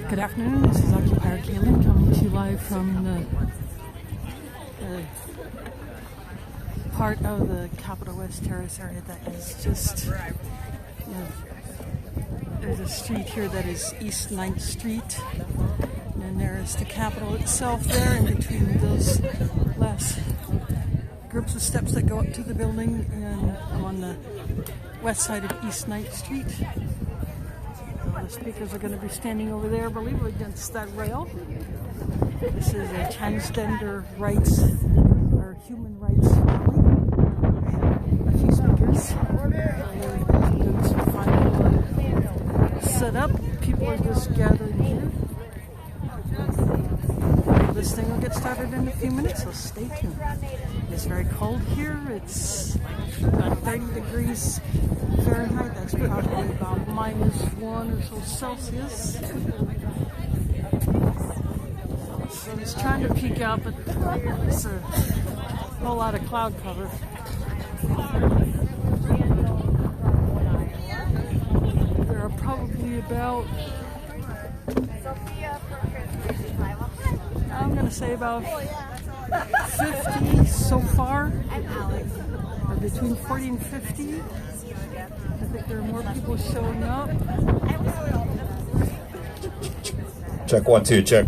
Good afternoon, this is Occupier Kaylin coming to you live from the part of the Capitol West Terrace area that is just, there's a street here that is East 9th Street, and then there is the Capitol itself there in between those last groups of steps that go up to the building, and I'm on the west side of East 9th Street. The speakers are going to be standing over there, I believe, against that rail. This is a transgender rights or human rights rally. A few speakers. They're doing some final setup. People are just gathering here. This thing will get started in a few minutes, so stay tuned. It's very cold here. It's about 30 degrees Fahrenheit. That's probably about -1 or so Celsius. The sun's trying to peek out, but it's a whole lot of cloud cover. There are probably about, I'm going to say about 50 so far, or between 40 and 50. I think there are more people showing up. Check 1 2, check.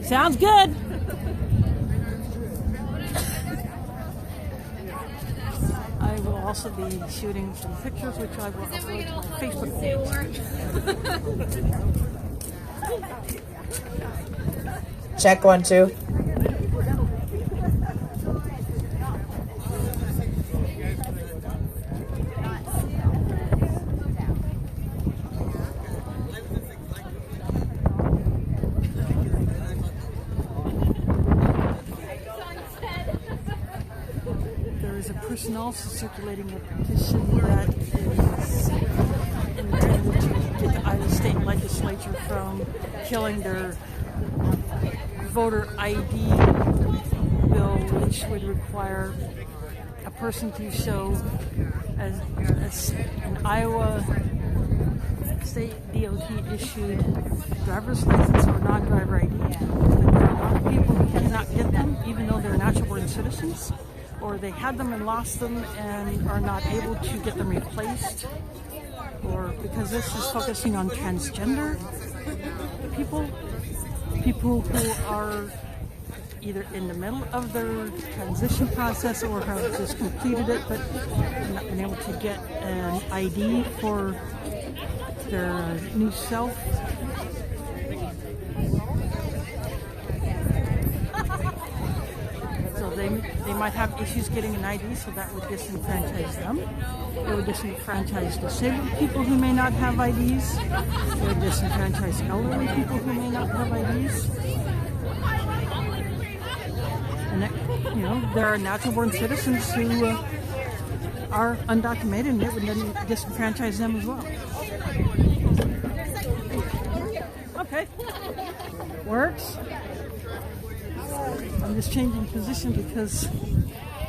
Sounds good. I will also be shooting some pictures, which I will upload to my Facebook page. Check 1 2. There is a person also circulating a petition that is intended to get the Iowa State Legislature from killing their voter ID bill, which would require a person to show as an Iowa State DOT issued driver's license or non-driver ID. There are a lot of people who cannot get them, even though they're natural-born citizens, or they had them and lost them and are not able to get them replaced, or because this is focusing on transgender people who are either in the middle of their transition process or have just completed it but not been able to get an ID for their new self. So they might have issues getting an ID, so that would disenfranchise them. It would disenfranchise disabled people who may not have IDs. It would disenfranchise elderly people who may not have IDs. And that, there are natural-born citizens who are undocumented, and it would then disenfranchise them as well. Okay, works. I'm just changing position because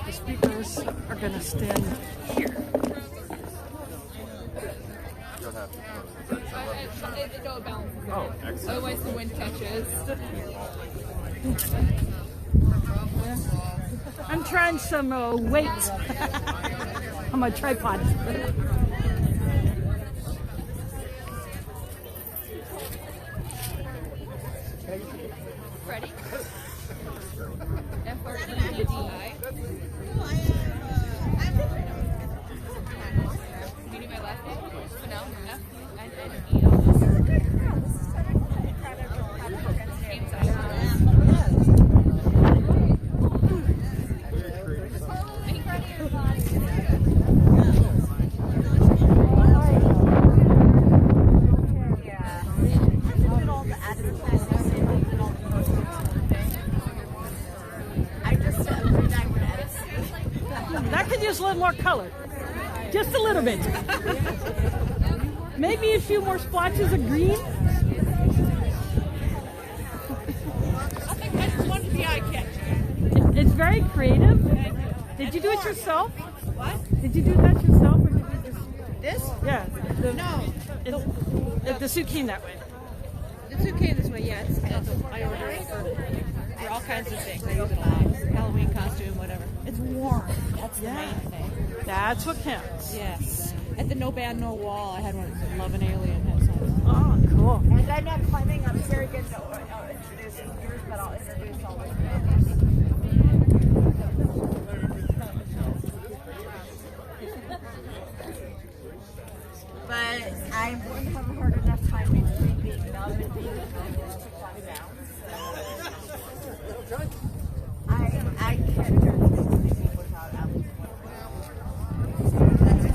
the speakers are going to stand here. Oh, excellent. Otherwise the wind catches. Yeah. I'm trying some weight on my tripod. Ready? F-R-E-D-I. You need my last name? No. F-U-N-N-E-L. That could use a little more color. Just a little bit. Maybe a few more splotches of green. I just wanted to be eye-catching. It's very creative. Did you do it yourself? What? Did you do that yourself, or did you just... This? Yeah. No. The suit came that way. It's okay this way, yeah. I order it for all kinds of things. I use it a lot. Halloween costume, whatever. It's warm. That's the main thing. That's what counts. Yes. At the No Band No Wall, I had one that said Love an Alien. Had something. Oh, cool. And I'm not climbing up very good to introduce speakers, but I'll introduce all of them. But I'm going to have a hard enough time between being numb and being able to calm down. So I can't hear anything without Alex.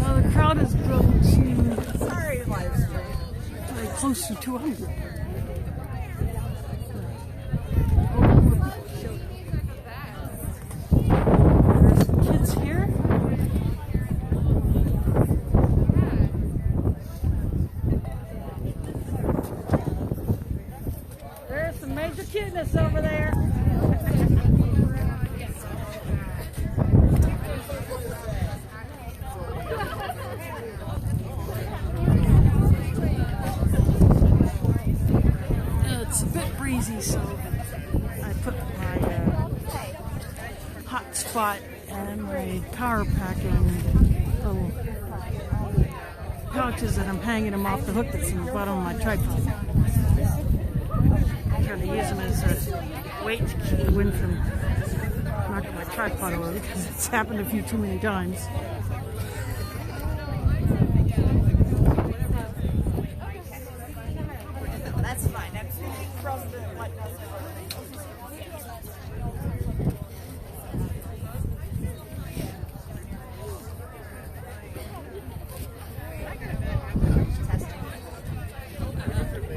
Well, the crowd has grown to Sorry, live stream. close to 200. There's some kids here. There's some major cuteness over there. It's a bit breezy, so I put my hot spot and my power pack in little pouches that I'm hanging them off the hook that's in the bottom of my tripod. I'm trying to use them as a weight to keep the wind from knocking my tripod over because it's happened a few too many times. That's fine. I'm speaking from the what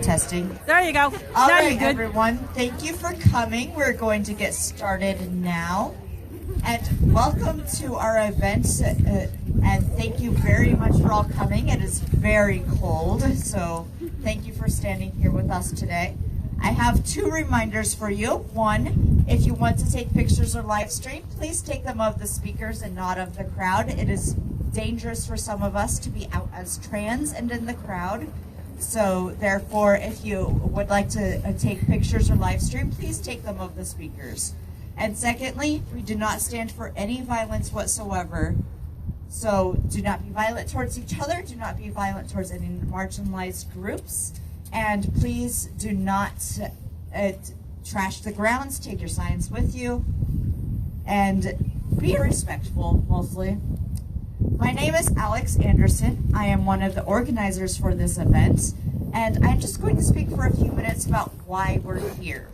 Testing. There you go. All now right, you're good. everyone. Thank you for coming. We're going to get started now. And welcome to our event. And thank you very much for all coming. It is very cold, so thank you for standing here with us today. I have two reminders for you. One, if you want to take pictures or live stream, please take them of the speakers and not of the crowd. It is dangerous for some of us to be out as trans and in the crowd. So therefore, if you would like to take pictures or live stream, please take them of the speakers. And secondly, we do not stand for any violence whatsoever. So do not be violent towards each other. Do not be violent towards any marginalized groups. And please do not trash the grounds. Take your signs with you. And be respectful, mostly. My name is Alex Anderson. I am one of the organizers for this event. And I'm just going to speak for a few minutes about why we're here.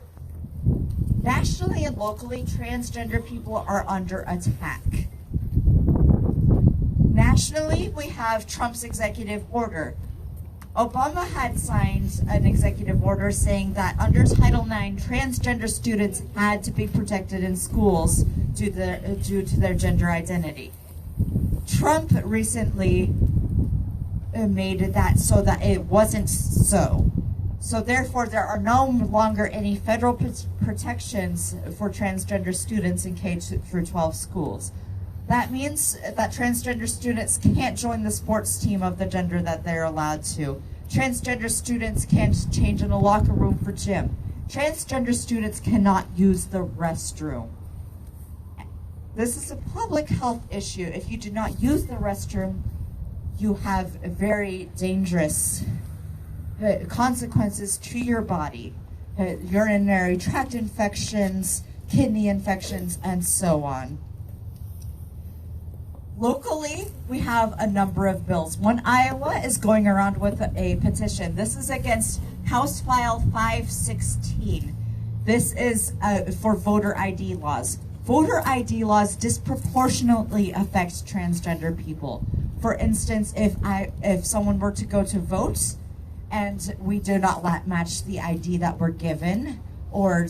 Nationally and locally, transgender people are under attack. Nationally, we have Trump's executive order. Obama had signed an executive order saying that under Title IX, transgender students had to be protected in schools due to their gender identity. Trump recently made that so that it wasn't so. So therefore, there are no longer any federal protections for transgender students in K through 12 schools. That means that transgender students can't join the sports team of the gender that they're allowed to. Transgender students can't change in a locker room for gym. Transgender students cannot use the restroom. This is a public health issue. If you do not use the restroom, you have very dangerous consequences to your body. Urinary tract infections, kidney infections, and so on. Locally, we have a number of bills. One, Iowa is going around with a petition. This is against House File 516. This is for voter ID laws. Voter ID laws disproportionately affect transgender people. For instance, if someone were to go to vote and we do not match the ID that we're given, or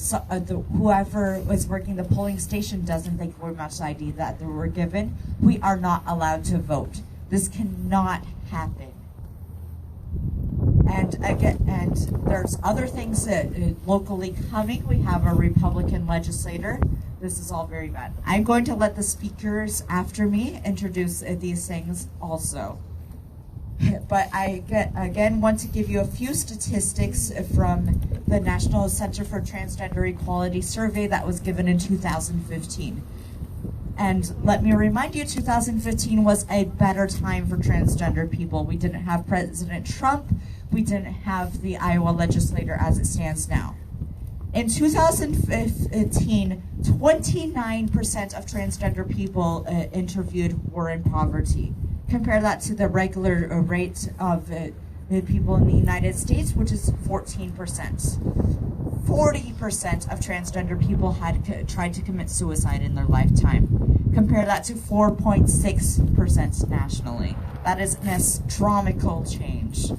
whoever was working the polling station doesn't think we match the ID that they were given, we are not allowed to vote. This cannot happen. And again, and there's other things that locally coming. We have a Republican legislator. This is all very bad. I'm going to let the speakers after me introduce these things also. But again want to give you a few statistics from the National Center for Transgender Equality survey that was given in 2015. And let me remind you, 2015 was a better time for transgender people. We didn't have President Trump. We didn't have the Iowa legislature as it stands now. In 2015, 29% of transgender people interviewed were in poverty. Compare that to the regular rate of people in the United States, which is 14%. 40% of transgender people had tried to commit suicide in their lifetime. Compare that to 4.6% nationally. That is an astronomical change.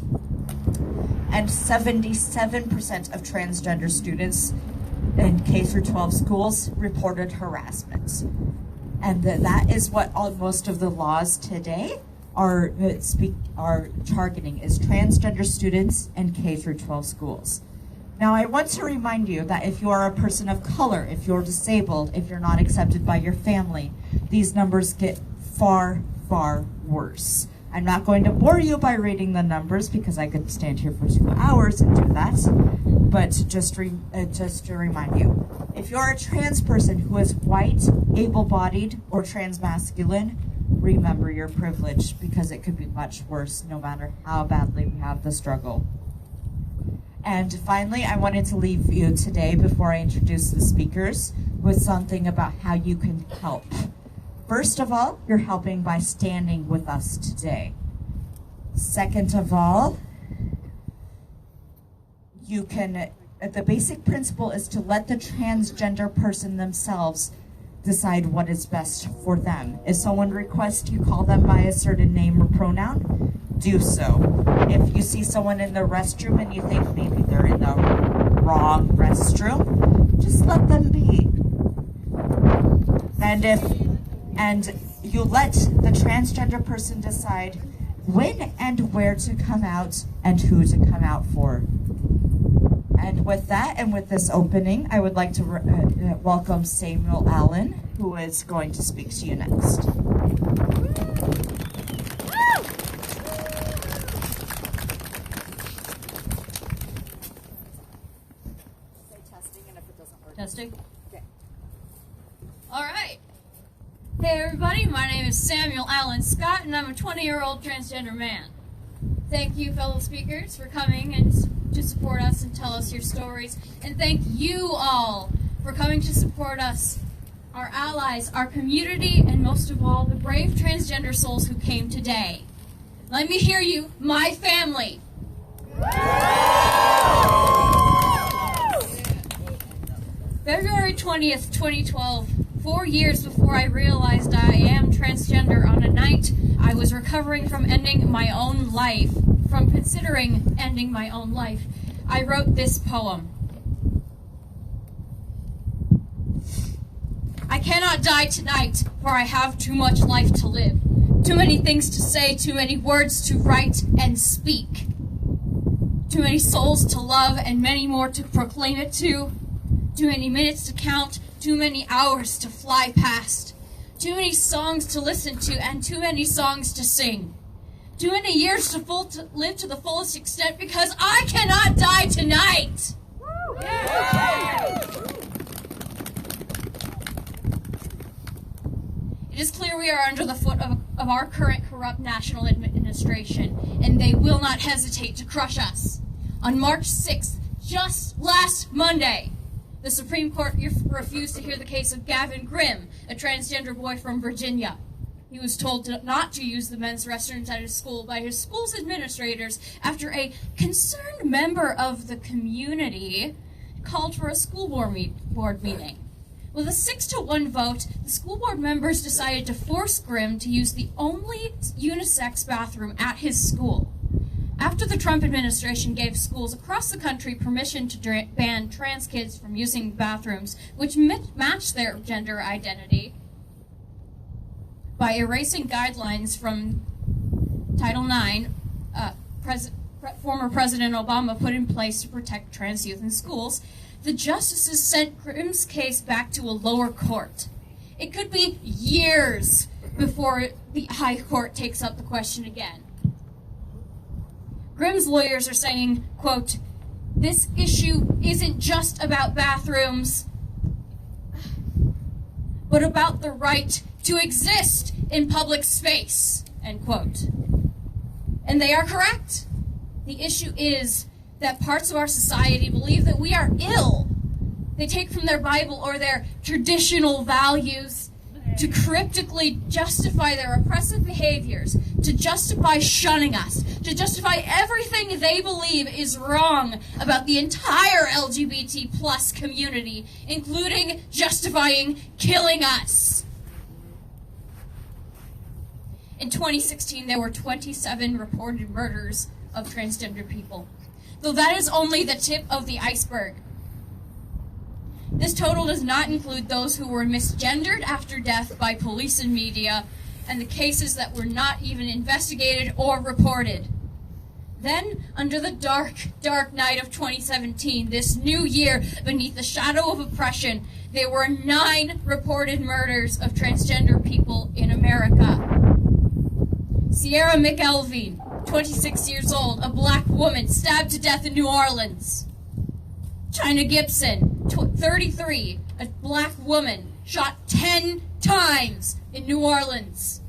And 77% of transgender students in K-12 schools reported harassment. And that is what most of the laws today are targeting, is transgender students in K-12 schools. Now, I want to remind you that if you are a person of color, if you're disabled, if you're not accepted by your family, these numbers get far, far worse. I'm not going to bore you by reading the numbers because I could stand here for 2 hours and do that, but just to remind you, if you're a trans person who is white, able-bodied, or transmasculine, remember your privilege, because it could be much worse no matter how badly we have the struggle. And finally, I wanted to leave you today, before I introduce the speakers, with something about how you can help. First of all, you're helping by standing with us today. Second of all, you can, the basic principle is to let the transgender person themselves decide what is best for them. If someone requests you call them by a certain name or pronoun, do so. If you see someone in the restroom and you think maybe they're in the wrong restroom, just let them be. And you let the transgender person decide when and where to come out and who to come out for. And with that, and with this opening, I would like to welcome Samuel Allen, who is going to speak to you next. Testing? Okay. All right. Hey everybody, my name is Samuel Allen Scott, and I'm a 20-year-old transgender man. Thank you, fellow speakers, for coming and to support us and tell us your stories. And thank you all for coming to support us, our allies, our community, and most of all, the brave transgender souls who came today. Let me hear you, my family. February 20th, 2012, 4 years before I realized I am transgender, on a night I was recovering from ending my own life, from considering ending my own life, I wrote this poem. I cannot die tonight, for I have too much life to live. Too many things to say, too many words to write and speak. Too many souls to love and many more to proclaim it to. Too many minutes to count, too many hours to fly past. Too many songs to listen to and too many songs to sing. Too many years to live to the fullest extent because I cannot die tonight. It is clear we are under the foot of our current corrupt national administration, and they will not hesitate to crush us. On March 6th, just last Monday, the Supreme Court refused to hear the case of Gavin Grimm, a transgender boy from Virginia. He was told not to use the men's restrooms at his school by his school's administrators after a concerned member of the community called for a school board meeting. With a 6-1 vote, the school board members decided to force Grimm to use the only unisex bathroom at his school. After the Trump administration gave schools across the country permission to ban trans kids from using bathrooms which match their gender identity by erasing guidelines from Title IX, former President Obama put in place to protect trans youth in schools, the justices sent Grimm's case back to a lower court. It could be years before the High Court takes up the question again. Grimm's lawyers are saying, quote, "This issue isn't just about bathrooms, but about the right to exist in public space," end quote. And they are correct. The issue is that parts of our society believe that we are ill. They take from their Bible or their traditional values to cryptically justify their oppressive behaviors, to justify shunning us, to justify everything they believe is wrong about the entire LGBT plus community, including justifying killing us. In 2016, there were 27 reported murders of transgender people, though that is only the tip of the iceberg. This total does not include those who were misgendered after death by police and media, and the cases that were not even investigated or reported. Then, under the dark, dark night of 2017, this new year, beneath the shadow of oppression, there were 9 reported murders of transgender people in America. Sierra McElveen, 26 years old, a black woman, stabbed to death in New Orleans. China Gibson, 33, a black woman, shot 10 times in New Orleans.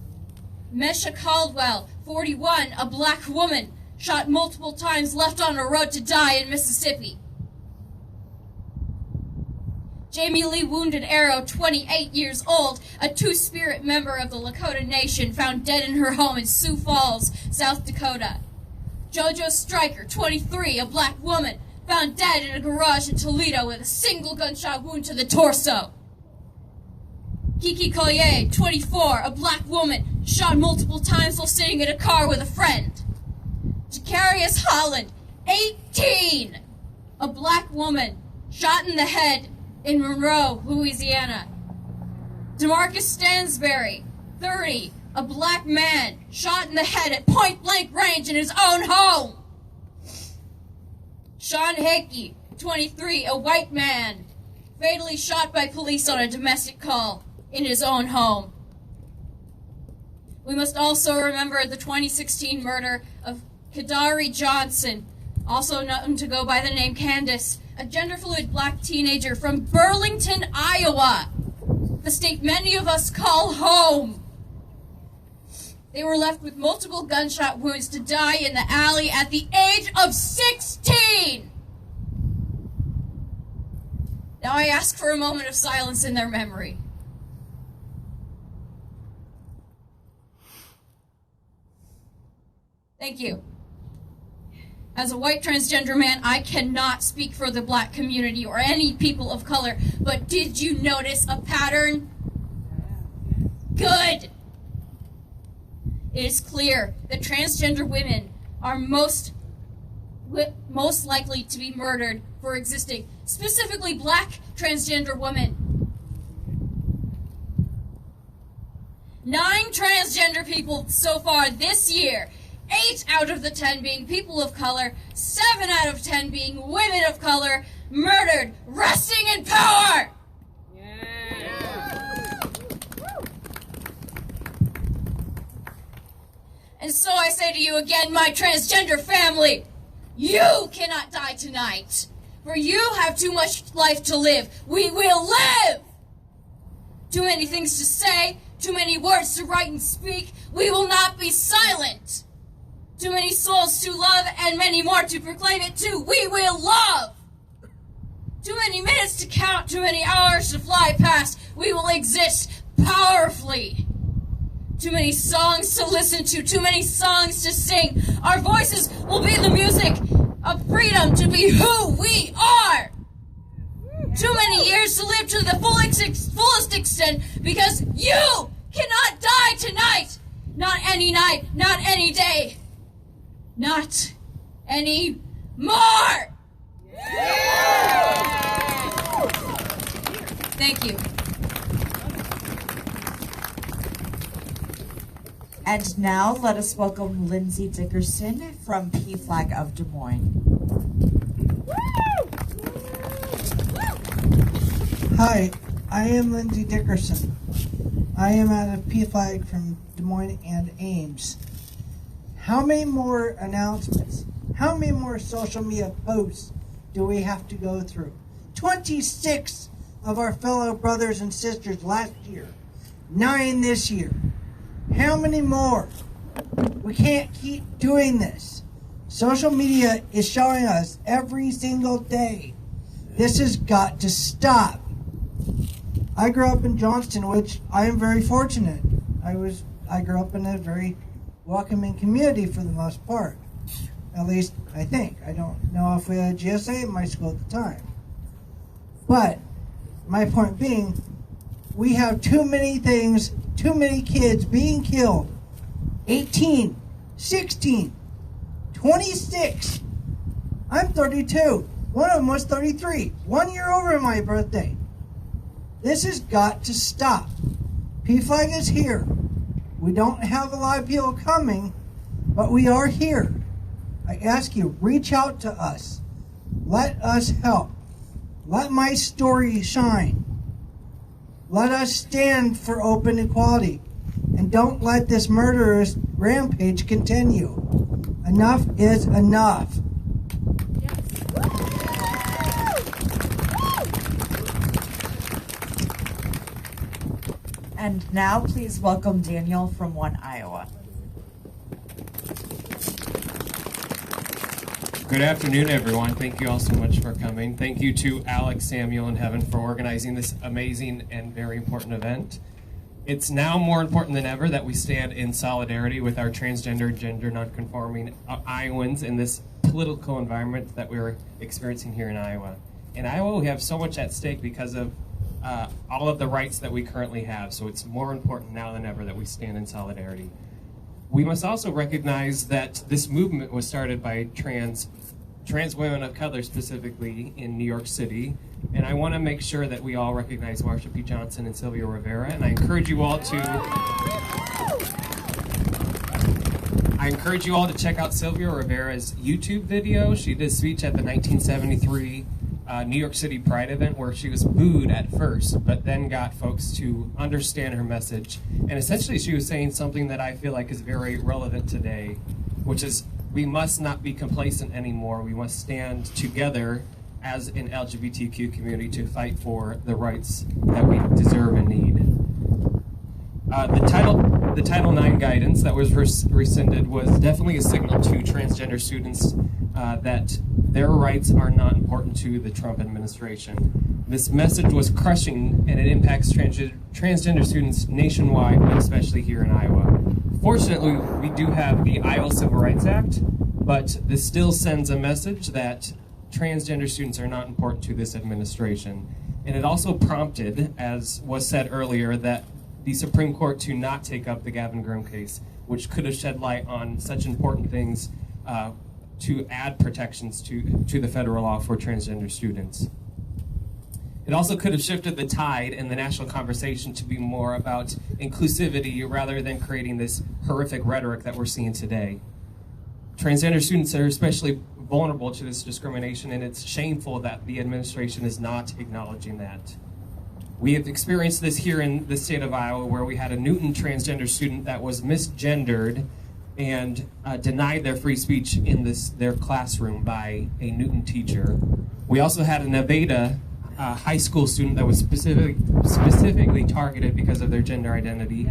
Mesha Caldwell, 41, a black woman, shot multiple times, left on a road to die in Mississippi. Jamie Lee Wounded Arrow, 28 years old, a Two-Spirit member of the Lakota Nation, found dead in her home in Sioux Falls, South Dakota. JoJo Stryker, 23, a black woman, found dead in a garage in Toledo with a single gunshot wound to the torso. Kiki Collier, 24, a black woman, shot multiple times while sitting in a car with a friend. Jacarius Holland, 18, a black woman, shot in the head in Monroe, Louisiana. DeMarcus Stansberry, 30, a black man, shot in the head at point-blank range in his own home. Sean Hickey, 23, a white man, fatally shot by police on a domestic call in his own home. We must also remember the 2016 murder of Kadari Johnson, also known to go by the name Candace, a gender-fluid black teenager from Burlington, Iowa, the state many of us call home. They were left with multiple gunshot wounds to die in the alley at the age of 16. Now I ask for a moment of silence in their memory. Thank you. As a white transgender man, I cannot speak for the black community or any people of color, but did you notice a pattern? Good. It is clear that transgender women are most likely to be murdered for existing, specifically black transgender women. 9 transgender people so far this year, 8 out of the 10 being people of color, 7 out of 10 being women of color, murdered, resting in power! And so I say to you again, my transgender family, you cannot die tonight, for you have too much life to live. We will live! Too many things to say, too many words to write and speak. We will not be silent. Too many souls to love and many more to proclaim it too. We will love. Too many minutes to count, too many hours to fly past. We will exist powerfully. Too many songs to listen to, too many songs to sing. Our voices will be the music of freedom to be who we are. Too many years to live to the fullest extent because you cannot die tonight. Not any night, not any day. Not any more. Thank you. And now let us welcome Lindsay Dickerson from PFLAG of Des Moines. Hi, I am Lindsay Dickerson. I am out of PFLAG from Des Moines and Ames. How many more announcements How many more social media posts do we have to go through? 26 of our fellow brothers and sisters last year. 9 this year. How many more? We can't keep doing this. Social media is showing us every single day. This has got to stop. I grew up in Johnston, which I am very fortunate. I grew up in a very welcoming community for the most part. At least, I think. I don't know if we had a GSA in my school at the time. But, my point being, we have too many things, too many kids being killed. 18, 16, 26. I'm 32. One of them was 33. 1 year over my birthday. This has got to stop. PFLAG is here. We don't have a lot of people coming, but we are here. I ask you, reach out to us. Let us help. Let my story shine. Let us stand for open equality. And don't let this murderous rampage continue. Enough is enough. And now please welcome Daniel from One Iowa. Good afternoon, everyone. Thank you all so much for coming. Thank you to Alex, Samuel, and Heaven for organizing this amazing and very important event. It's now more important than ever that we stand in solidarity with our transgender, gender nonconforming Iowans in this political environment that we're experiencing here in Iowa. In Iowa, we have so much at stake because of all of the rights that we currently have, so it's more important now than ever that we stand in solidarity. We must also recognize that this movement was started by trans women of color, specifically in New York City, and I want to make sure that we all recognize Marsha P. Johnson and Sylvia Rivera, and I encourage you all to check out Sylvia Rivera's YouTube video. She did a speech at the 1973 New York City Pride event where she was booed at first, but then got folks to understand her message. And essentially she was saying something that I feel like is very relevant today, which is we must not be complacent anymore. We must stand together as an LGBTQ community to fight for the rights that we deserve and need. The Title IX guidance that was rescinded was definitely a signal to transgender students that their rights are not important to the Trump administration. This message was crushing, and it impacts transgender students nationwide, but especially here in Iowa. Fortunately, we do have the Iowa Civil Rights Act, but this still sends a message that transgender students are not important to this administration. And it also prompted, as was said earlier, that the Supreme Court to not take up the Gavin Grimm case, which could have shed light on such important things to add protections to the federal law for transgender students. It also could have shifted the tide in the national conversation to be more about inclusivity rather than creating this horrific rhetoric that we're seeing today. Transgender students are especially vulnerable to this discrimination, and it's shameful that the administration is not acknowledging that. We have experienced this here in the state of Iowa, where we had a Newton transgender student that was misgendered and denied their free speech in their classroom by a Newton teacher. We also had a Nevada high school student that was specifically targeted because of their gender identity.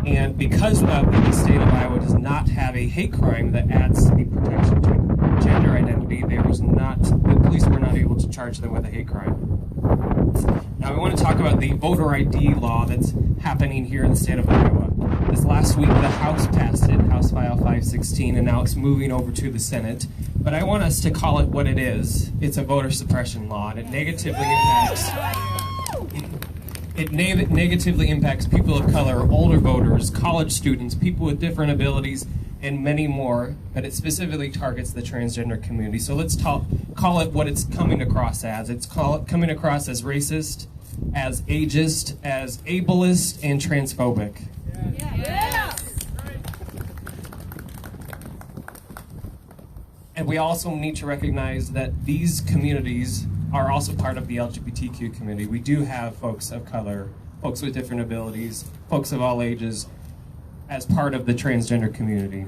And because the state of Iowa does not have a hate crime that adds the protection to gender identity, the police were not able to charge them with a hate crime. Now, we want to talk about the voter ID law that's happening here in the state of Iowa. This last week, the House passed it, House File 516, and now it's moving over to the Senate. But I want us to call it what it is. It's a voter suppression law, and it negatively impacts people of color, older voters, college students, people with different abilities, and many more, but it specifically targets the transgender community. So let's call it what it's coming across as. It's coming across as racist, as ageist, as ableist, and transphobic. Yeah. And we also need to recognize that these communities are also part of the LGBTQ community. We do have folks of color, folks with different abilities, folks of all ages as part of the transgender community.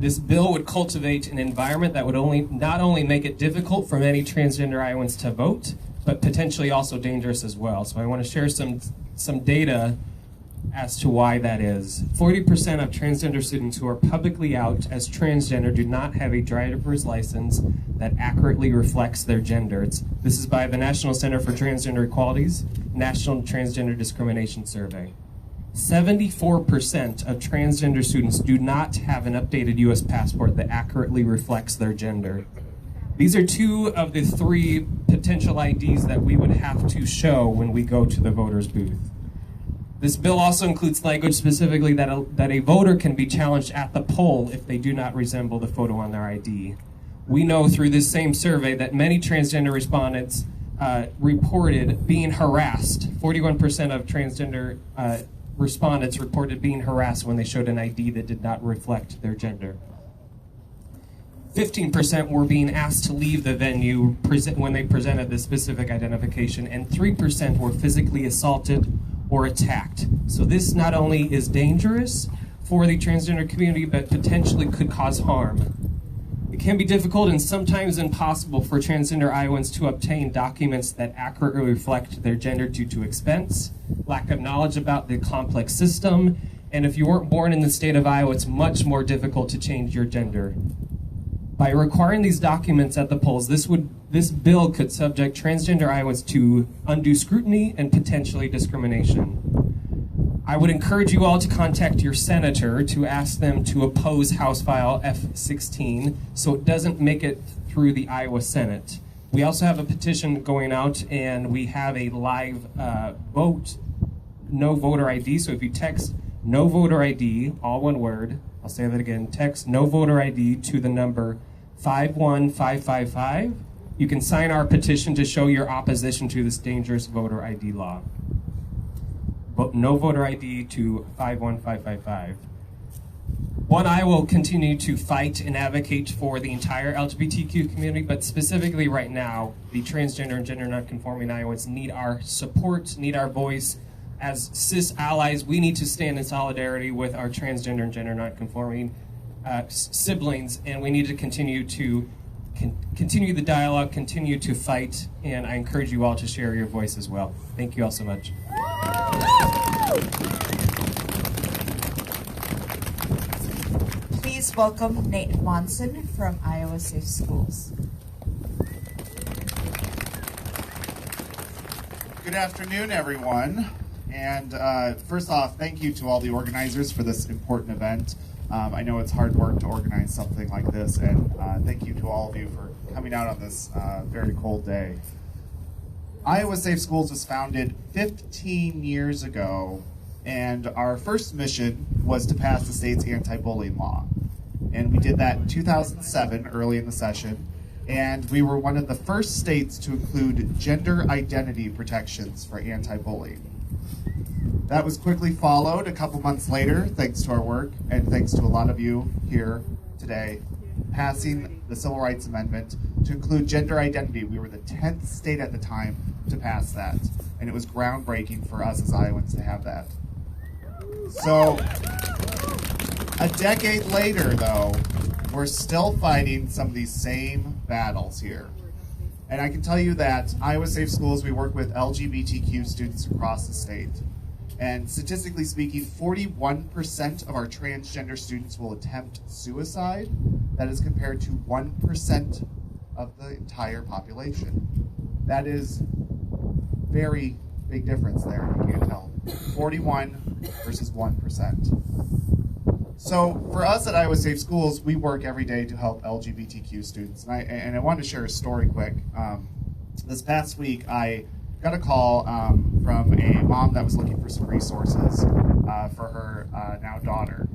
This bill would cultivate an environment that would not only make it difficult for many transgender Iowans to vote, but potentially also dangerous as well. So I want to share some data as to why that is. 40% of transgender students who are publicly out as transgender do not have a driver's license that accurately reflects their gender. This is by the National Center for Transgender Equality's National Transgender Discrimination Survey. 74% of transgender students do not have an updated U.S. passport that accurately reflects their gender. These are two of the three potential IDs that we would have to show when we go to the voter's booth. This bill also includes language specifically that a voter can be challenged at the poll if they do not resemble the photo on their ID. We know through this same survey that many transgender respondents reported being harassed. 41% of transgender respondents reported being harassed when they showed an ID that did not reflect their gender. 15% were being asked to leave the venue when they presented this specific identification, and 3% were physically assaulted or attacked. So this not only is dangerous for the transgender community, but potentially could cause harm. It can be difficult and sometimes impossible for transgender Iowans to obtain documents that accurately reflect their gender due to expense, lack of knowledge about the complex system, and if you weren't born in the state of Iowa, it's much more difficult to change your gender. By requiring these documents at the polls, this bill could subject transgender Iowans to undue scrutiny and potentially discrimination. I would encourage you all to contact your senator to ask them to oppose House File F-16 so it doesn't make it through the Iowa Senate. We also have a petition going out, and we have a live vote, no voter ID. So if you text no voter ID, all one word, I'll say that again, text no voter ID to the number 51555. You can sign our petition to show your opposition to this dangerous voter ID law. No voter ID to 51555. One, I will continue to fight and advocate for the entire LGBTQ community, but specifically right now, the transgender and gender nonconforming Iowans need our support, need our voice. As cis allies, we need to stand in solidarity with our transgender and gender nonconforming siblings, and we need to continue the dialogue, continue to fight, and I encourage you all to share your voice as well. Thank you all so much. Please welcome Nate Monson from Iowa Safe Schools. Good afternoon, everyone. And first off, thank you to all the organizers for this important event. I know it's hard work to organize something like this, and thank you to all of you for coming out on this very cold day. Iowa Safe Schools was founded 15 years ago, and our first mission was to pass the state's anti-bullying law. And we did that in 2007, early in the session, and we were one of the first states to include gender identity protections for anti-bullying. That was quickly followed a couple months later, thanks to our work, and thanks to a lot of you here today, passing the Civil Rights Amendment to include gender identity. We were the 10th state at the time to pass that, and it was groundbreaking for us as Iowans to have that. So, a decade later, though, we're still fighting some of these same battles here. And I can tell you that Iowa Safe Schools, we work with LGBTQ students across the state. And statistically speaking, 41% of our transgender students will attempt suicide. That is compared to 1% of the entire population. That is very big difference there, you can't tell. 41 versus 1%. So for us at Iowa Safe Schools, we work every day to help LGBTQ students. And I wanted to share a story quick. This past week, I got a call from a mom that was looking for some resources for her now daughter.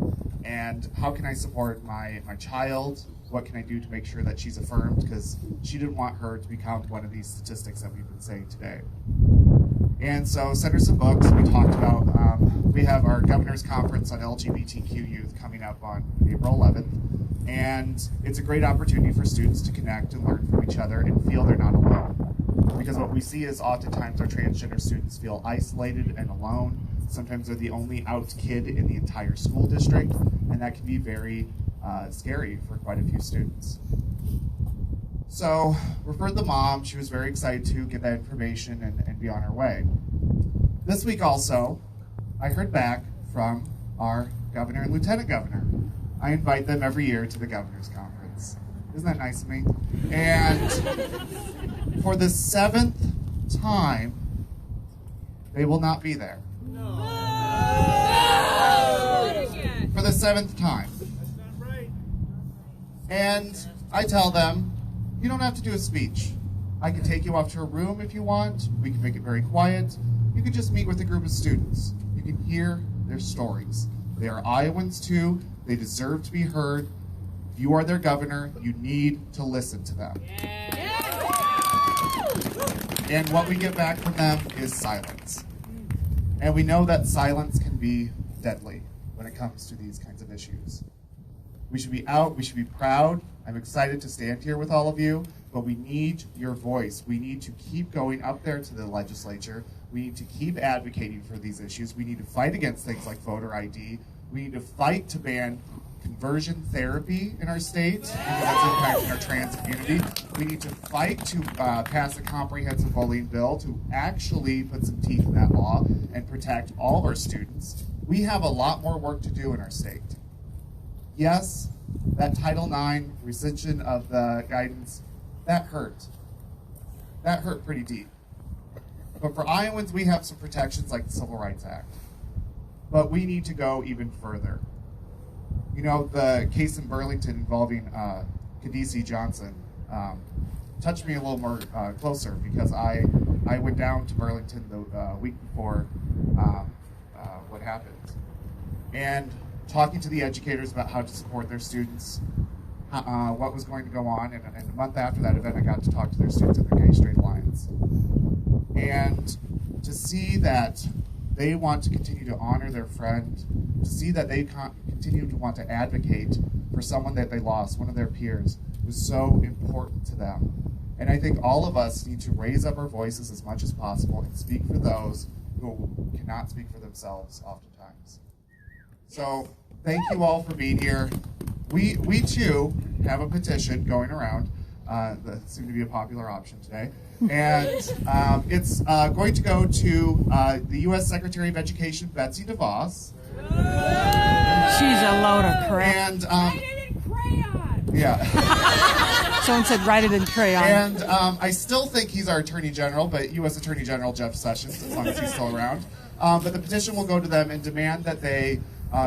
And how can I support my child? What can I do to make sure that she's affirmed? Because she didn't want her to become one of these statistics that we've been saying today. And so sent her some books. We talked about, we have our governor's conference on LGBTQ youth coming up on April 11th. And it's a great opportunity for students to connect and learn from each other and feel they're not alone. Because what we see is oftentimes our transgender students feel isolated and alone. Sometimes they're the only out kid in the entire school district, and that can be very scary for quite a few students. So referred the mom. She was very excited to get that information and be on her way. This week also, I heard back from our governor and lieutenant governor. I invite them every year to the governor's conference. Isn't that nice of me? And for the 7th time, they will not be there. For the 7th time. And I tell them, you don't have to do a speech. I can take you off to a room if you want. We can make it very quiet. You can just meet with a group of students. You can hear their stories. They are Iowans too. They deserve to be heard. If you are their governor, you need to listen to them. And what we get back from them is silence. And we know that silence can be deadly when it comes to these kinds of issues. We should be out, we should be proud. I'm excited to stand here with all of you, but we need your voice. We need to keep going up there to the legislature. We need to keep advocating for these issues. We need to fight against things like voter ID. We need to fight to ban conversion therapy in our state because that's impacting our trans community. We need to fight to pass a comprehensive bullying bill to actually put some teeth in that law and protect all of our students. We have a lot more work to do in our state. Yes, that Title IX rescission of the guidance, that hurt. That hurt pretty deep. But for Iowans, we have some protections like the Civil Rights Act. But we need to go even further. You know, the case in Burlington involving Kadisi Johnson touched me a little more closer because I went down to Burlington the week before what happened. And talking to the educators about how to support their students, what was going to go on, and a month after that event I got to talk to their students at the Gay Straight Alliance. And to see that they want to continue to honor their friend, to see that they continue to want to advocate for someone that they lost, one of their peers, was so important to them. And I think all of us need to raise up our voices as much as possible and speak for those who cannot speak for themselves oftentimes. So thank you all for being here. We too have a petition going around that seemed to be a popular option today. And it's going to go to the U.S. Secretary of Education, Betsy DeVos. She's a load of crap. And Write it in crayon. yeah. Someone said write it in crayon. And I still think he's our Attorney General, but U.S. Attorney General Jeff Sessions, as long as he's still around. But the petition will go to them and demand that they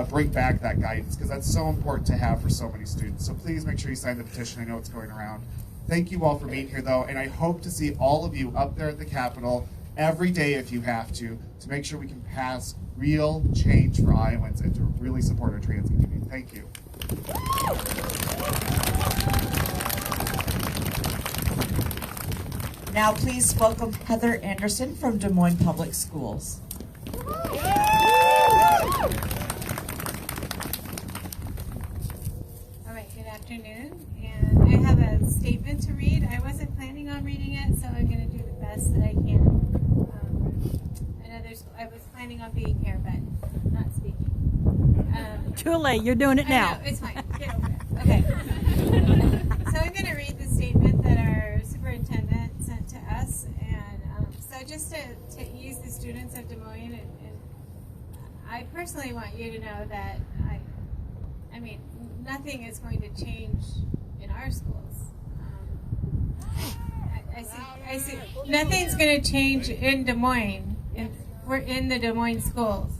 bring back that guidance, because that's so important to have for so many students. So please make sure you sign the petition. I know it's going around. Thank you all for being here, though, and I hope to see all of you up there at the Capitol every day if you have to make sure we can pass real change for Iowans and to really support our trans community. Thank you. Now please welcome Heather Anderson from Des Moines Public Schools. All right, good afternoon. And I have a statement to read. I wasn't planning on reading it, so I'm going to do the best that I can. I was planning on being here, but not speaking. Too late. You're doing it I now. know, it's fine. Get over it. Okay. So I'm going to read the statement that our superintendent sent to us. And so just to ease the students of Des Moines, and I personally want you to know that I mean, nothing is going to change in our schools. I see nothing's going to change in Des Moines. We're in the Des Moines schools.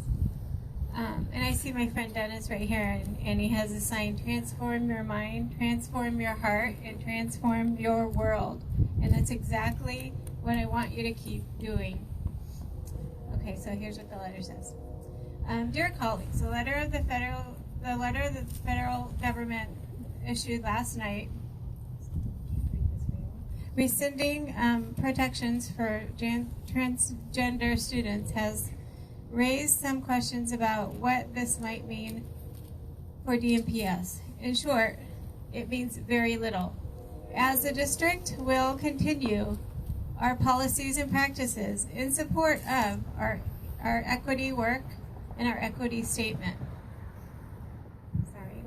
And I see my friend Dennis right here, and he has a sign, transform your mind, transform your heart, and transform your world. And that's exactly what I want you to keep doing. Okay, so here's what the letter says. Dear colleagues, the letter the federal government issued last night rescinding protections for transgender students has raised some questions about what this might mean for DMPS. In short, it means very little. As the district will continue our policies and practices in support of our equity work and our equity statement. Sorry.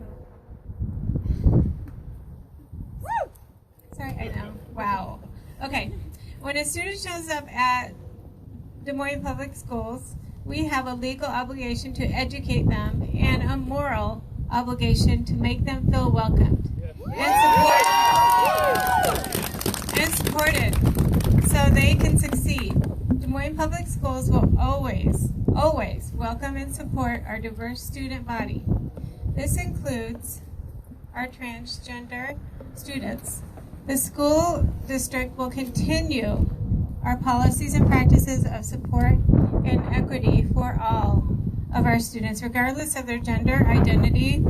Wow. Okay. When a student shows up at Des Moines Public Schools, we have a legal obligation to educate them and a moral obligation to make them feel welcomed and supported so they can succeed. Des Moines Public Schools will always welcome and support our diverse student body. This includes our transgender students. The school district will continue our policies and practices of support and equity for all of our students, regardless of their gender identity,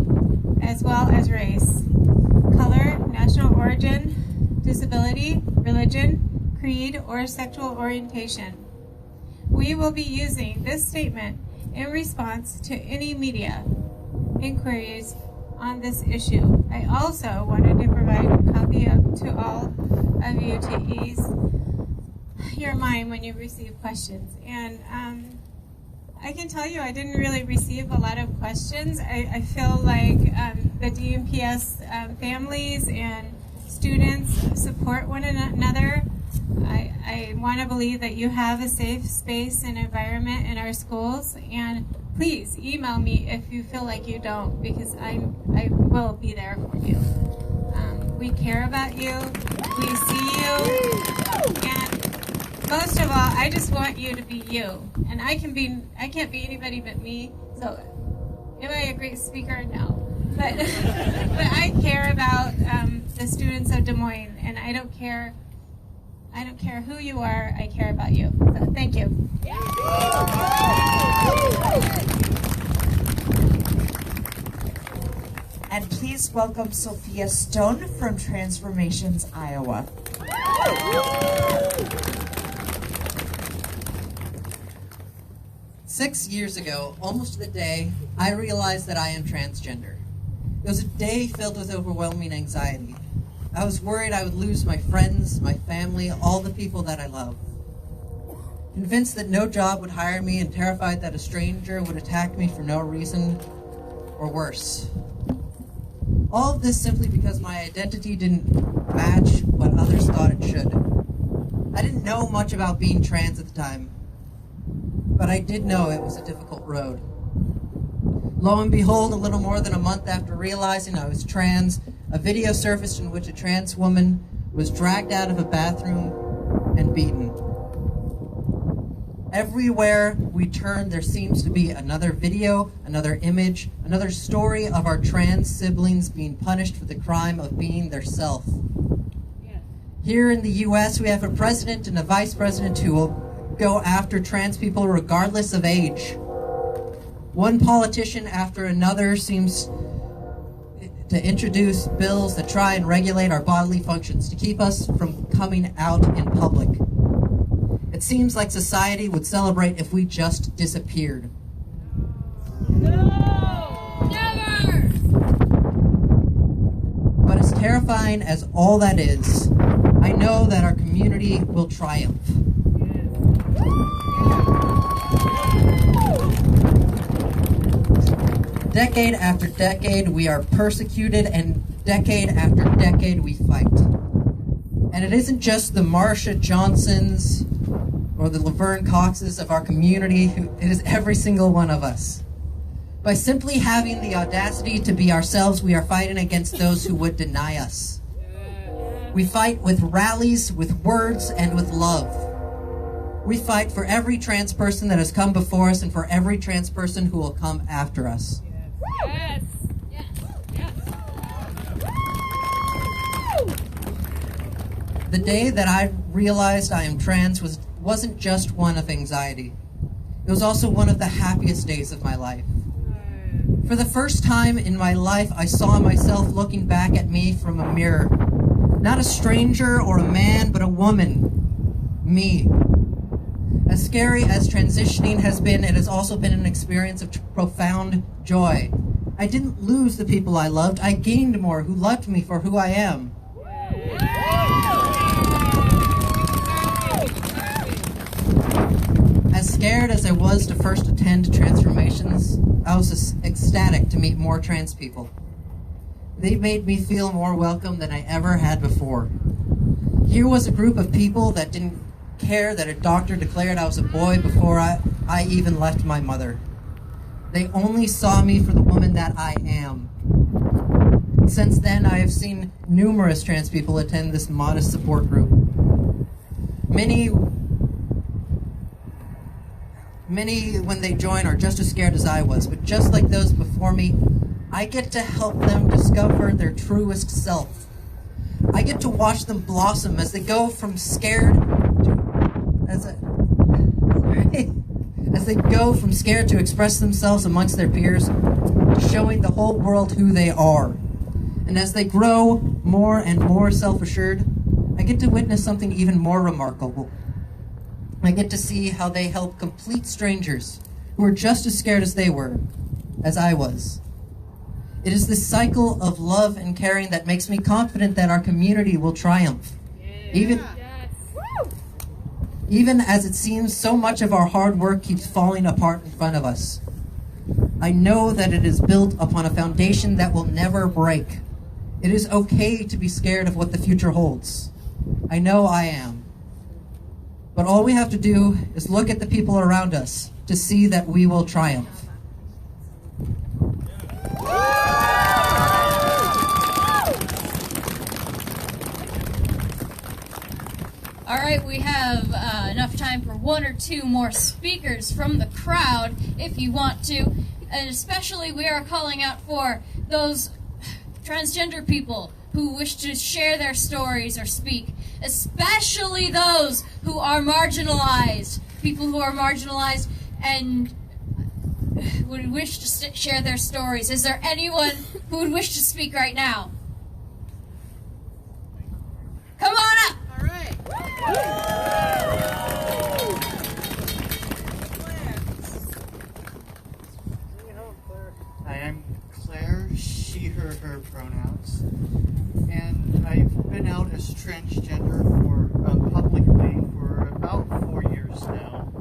as well as race, color, national origin, disability, religion, creed, or sexual orientation. We will be using this statement in response to any media inquiries on this issue. I also wanted to provide a copy to all of you to ease your mind when you receive questions. And I can tell you I didn't really receive a lot of questions. I feel like the DMPS families and students support one another. I want to believe that you have a safe space and environment in our schools, and please email me if you feel like you don't, because I will be there for you. We care about you, we see you, and most of all, I just want you to be you. And I can't be anybody but me, so am I a great speaker? No. But I care about the students of Des Moines, and I don't care who you are, I care about you. So thank you. And please welcome Sophia Stone from Transformations, Iowa. 6 years ago, almost to the day, I realized that I am transgender. It was a day filled with overwhelming anxiety. I was worried I would lose my friends, my family, all the people that I love. Convinced that no job would hire me and terrified that a stranger would attack me for no reason, or worse. All of this simply because my identity didn't match what others thought it should. I didn't know much about being trans at the time, but I did know it was a difficult road. Lo and behold, a little more than a month after realizing I was trans, a video surfaced in which a trans woman was dragged out of a bathroom and beaten. Everywhere we turn, there seems to be another video, another image, another story of our trans siblings being punished for the crime of being their self. Here in the U.S., we have a president and a vice president who will go after trans people regardless of age. One politician after another seems to introduce bills that try and regulate our bodily functions to keep us from coming out in public. It seems like society would celebrate if we just disappeared. No! Never! But as terrifying as all that is, I know that our community will triumph. Decade after decade, we are persecuted, and decade after decade, we fight. And it isn't just the Marsha Johnsons or the Laverne Coxes of our community, it is every single one of us. By simply having the audacity to be ourselves, we are fighting against those who would deny us. We fight with rallies, with words, and with love. We fight for every trans person that has come before us and for every trans person who will come after us. Yes! Yes! Yes! The day that I realized I am trans wasn't just one of anxiety. It was also one of the happiest days of my life. For the first time in my life, I saw myself looking back at me from a mirror. Not a stranger or a man, but a woman. Me. As scary as transitioning has been, it has also been an experience of profound joy. I didn't lose the people I loved. I gained more who loved me for who I am. As scared as I was to first attend Transformations, I was ecstatic to meet more trans people. They made me feel more welcome than I ever had before. Here was a group of people that didn't care that a doctor declared I was a boy before I even left my mother. They only saw me for the woman that I am. Since then, I have seen numerous trans people attend this modest support group. Many, when they join, are just as scared as I was, but just like those before me, I get to help them discover their truest self. I get to watch them blossom as they go from scared to express themselves amongst their peers, to showing the whole world who they are. And as they grow more and more self-assured, I get to witness something even more remarkable. I get to see how they help complete strangers who are just as scared as they were, as I was. It is this cycle of love and caring that makes me confident that our community will triumph. Even as it seems so much of our hard work keeps falling apart in front of us. I know that it is built upon a foundation that will never break. It is okay to be scared of what the future holds. I know I am. But all we have to do is look at the people around us to see that we will triumph. All right, we have enough time for one or two more speakers from the crowd if you want to. And especially we are calling out for those transgender people who wish to share their stories or speak, especially those who are marginalized, people who are marginalized and would wish to share their stories. Is there anyone who would wish to speak right now? Come on up! All right. Hi, I'm Claire, she, her pronouns, and I've been out as transgender publicly for about 4 years now.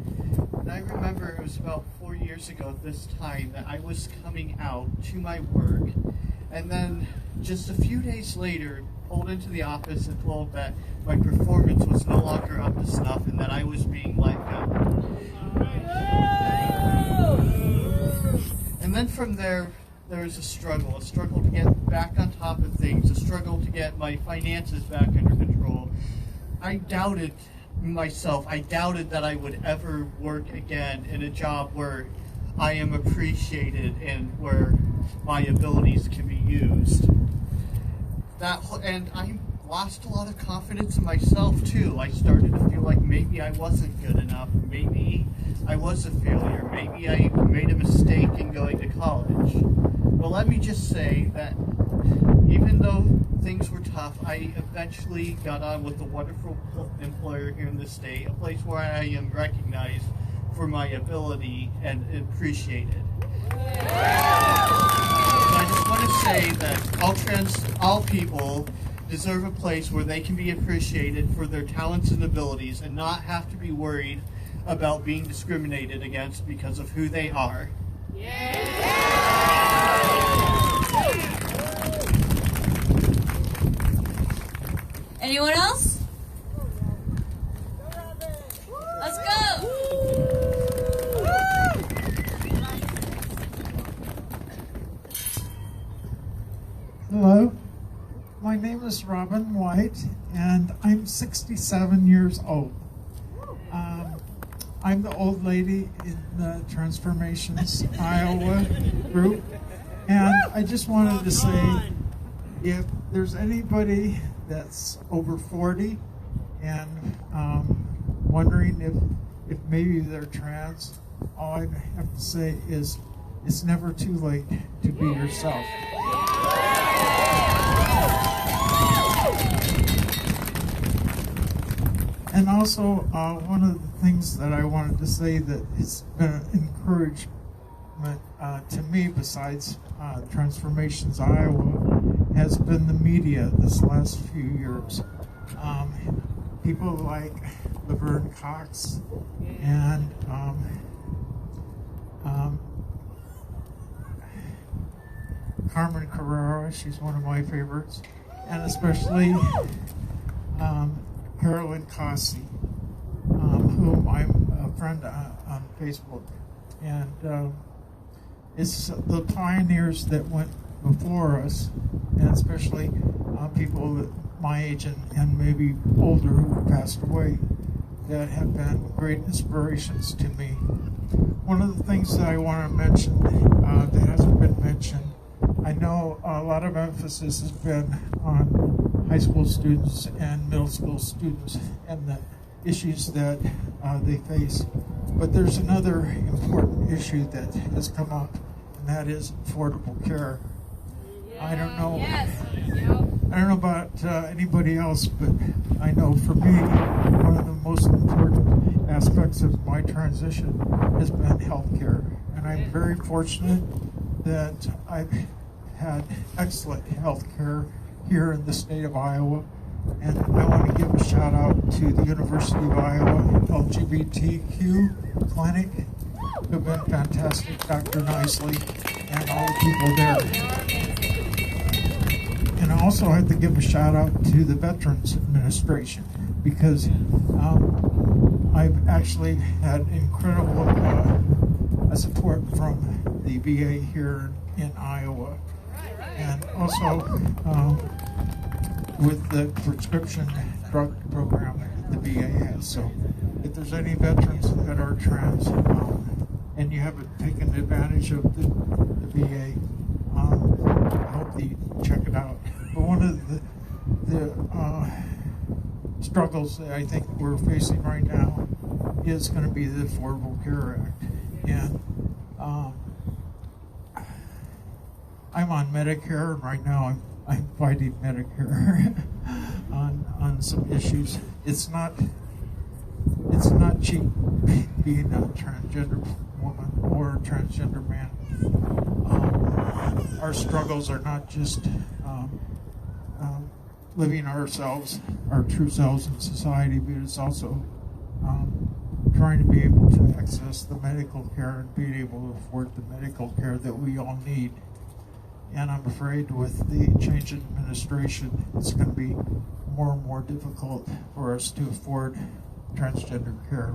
And I remember it was about 4 years ago this time that I was coming out to my work, and then just a few days later pulled into the office and told that my performance was no longer up to snuff and that I was being let go. And then from there was a struggle to get back on top of things, a struggle to get my finances back under control. I doubted myself. I doubted that I would ever work again in a job where I am appreciated and where my abilities can be used. And I lost a lot of confidence in myself too. I started to feel like maybe I wasn't good enough. Maybe I was a failure. Maybe I made a mistake in going to college. But let me just say that even though things were tough, I eventually got on with a wonderful employer here in the state, a place where I am recognized for my ability and appreciated. I just want to say that all people deserve a place where they can be appreciated for their talents and abilities and not have to be worried about being discriminated against because of who they are. Anyone else? Let's go! Hello, my name is Robin White, and I'm 67 years old. I'm the old lady in the Transformations Iowa group, and I just wanted to say, if there's anybody that's over 40 and wondering if maybe they're trans, all I have to say is it's never too late to be yourself. And also, one of the things that I wanted to say that has been an encouragement to me, besides Transformations Iowa, has been the media this last few years. People like Laverne Cox and Carmen Carrera, she's one of my favorites, and especially Carolyn Cossey, whom I'm a friend on Facebook. And it's the pioneers that went before us, and especially people my age and maybe older who passed away, that have been great inspirations to me. One of the things that I want to mention that hasn't been mentioned, I know a lot of emphasis has been on high school students and middle school students and the issues that they face. But there's another important issue that has come up, and that is affordable care. I don't know. I don't know about anybody else, but I know for me, one of the most important aspects of my transition has been health care. And I'm very fortunate that I've had excellent health care here in the state of Iowa. And I want to give a shout out to the University of Iowa LGBTQ clinic, who have been fantastic, Dr. Nicely, and all the people there. And I also have to give a shout out to the Veterans Administration, because I've actually had incredible support from the VA here in Iowa, and also with the prescription drug program that the VA has. So if there's any veterans that are trans and you haven't taken advantage of the VA, I hope that you check it out. But one of the struggles that I think we're facing right now is going to be the Affordable Care Act. And I'm on Medicare, and right now I'm fighting Medicare on some issues. It's not cheap being a transgender woman or a transgender man. Our struggles are not just living ourselves, our true selves in society, but it's also trying to be able to access the medical care and being able to afford the medical care that we all need. And I'm afraid with the change in administration, it's going to be more and more difficult for us to afford transgender care.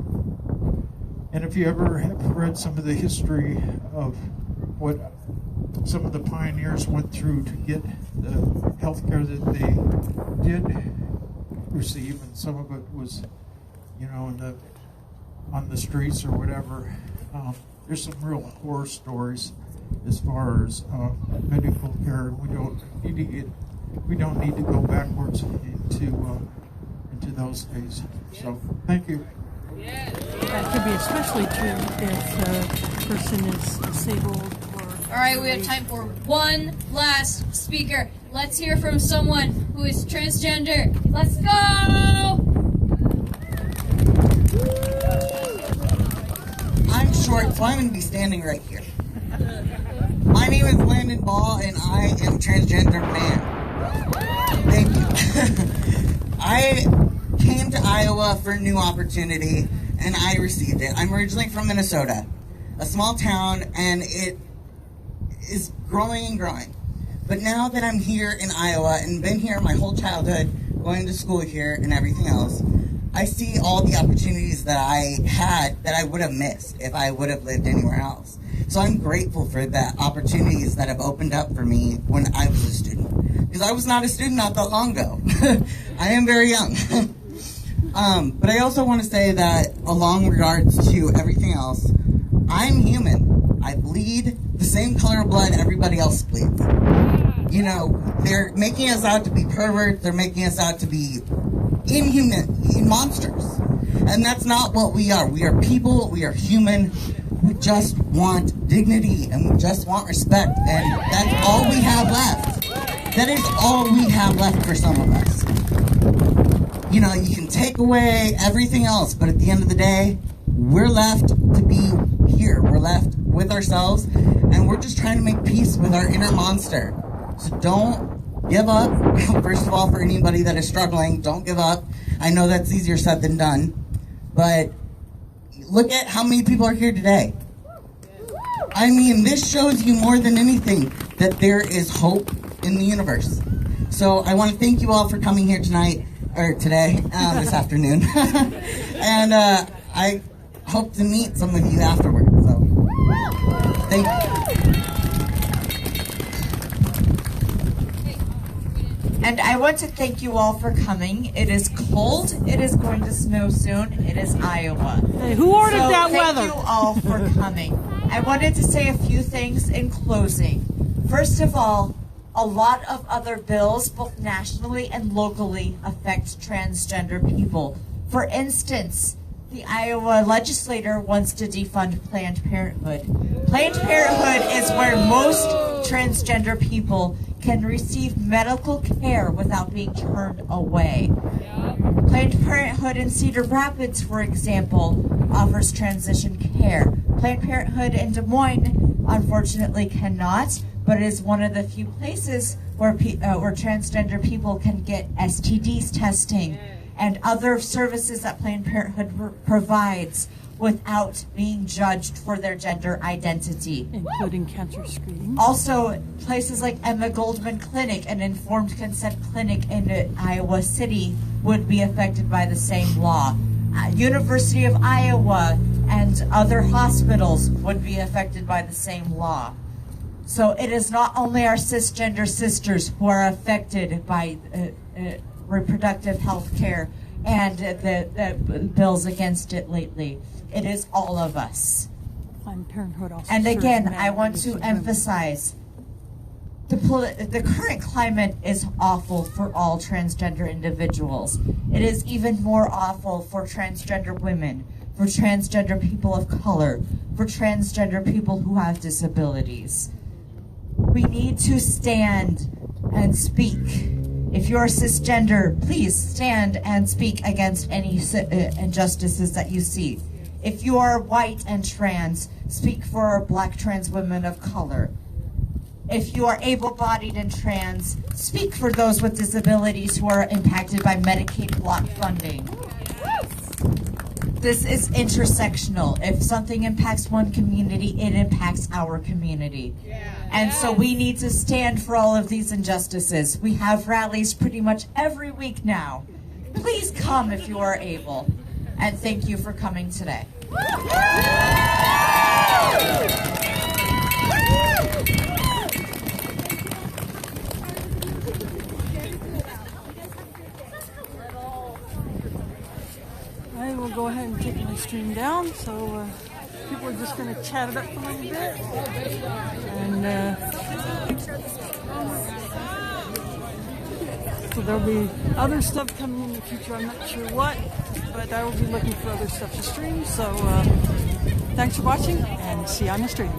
And if you ever have read some of the history of what some of the pioneers went through to get the health care that they did receive, and some of it was, on the streets or whatever, there's some real horror stories as far as medical care. We don't need to go backwards into those days. So thank you. That could be especially true if a person is disabled. All right, we have time for one last speaker. Let's hear from someone who is transgender. Let's go! I'm short, so I'm going to be standing right here. My name is Landon Ball, and I am transgender man. Thank you. I came to Iowa for a new opportunity, and I received it. I'm originally from Minnesota, a small town, and it is growing and growing. But now that I'm here in Iowa and been here my whole childhood, going to school here and everything else, I see all the opportunities that I had that I would have missed if I would have lived anywhere else. So I'm grateful for the opportunities that have opened up for me when I was a student. Because I was not a student not that long ago. I am very young. But I also want to say that along regards to everything else, I'm human. I bleed the same color of blood everybody else bleeds. They're making us out to be perverts. They're making us out to be inhuman monsters. And that's not what we are. We are people. We are human. We just want dignity and we just want respect. And that's all we have left. That is all we have left for some of us. You can take away everything else, but at the end of the day, we're left to be here. We're left with ourselves, and we're just trying to make peace with our inner monster. So don't give up. First of all, for anybody that is struggling, don't give up. I know that's easier said than done, but look at how many people are here today. I mean, this shows you more than anything that there is hope in the universe. So I want to thank you all for coming here tonight, today, this afternoon. And I hope to meet some of you afterwards. So, thank you. And I want to thank you all for coming. It is cold. It is going to snow soon. It is Iowa. Hey, who ordered that thank weather? you all for coming. I wanted to say a few things in closing. First of all, a lot of other bills, both nationally and locally, affect transgender people. For instance, the Iowa legislature wants to defund Planned Parenthood. Planned Parenthood is where most transgender people can receive medical care without being turned away. Planned Parenthood in Cedar Rapids, for example, offers transition care. Planned Parenthood in Des Moines, unfortunately, cannot, but it is one of the few places where transgender people can get STDs testing and other services that Planned Parenthood provides without being judged for their gender identity. Including cancer screening. Also, places like Emma Goldman Clinic, an informed consent clinic in Iowa City, would be affected by the same law. University of Iowa and other hospitals would be affected by the same law. So it is not only our cisgender sisters who are affected by reproductive health care and the bills against it lately. It is all of us. Planned Parenthood also. And again, I want to emphasize the current climate is awful for all transgender individuals. It is even more awful for transgender women, for transgender people of color, for transgender people who have disabilities. We need to stand and speak. If you're cisgender, please stand and speak against any injustices that you see. If you are white and trans, speak for Black trans women of color. If you are able-bodied and trans, speak for those with disabilities who are impacted by Medicaid block funding. This is intersectional. If something impacts one community, it impacts our community. And so we need to stand for all of these injustices. We have rallies pretty much every week now. Please come if you are able. And thank you for coming today. I will go ahead and take my stream down, so people are just going to chat it up a little bit. And so there'll be other stuff coming in the future. I'm not sure what, but I will be looking for other stuff to stream. So thanks for watching, and see you on the stream.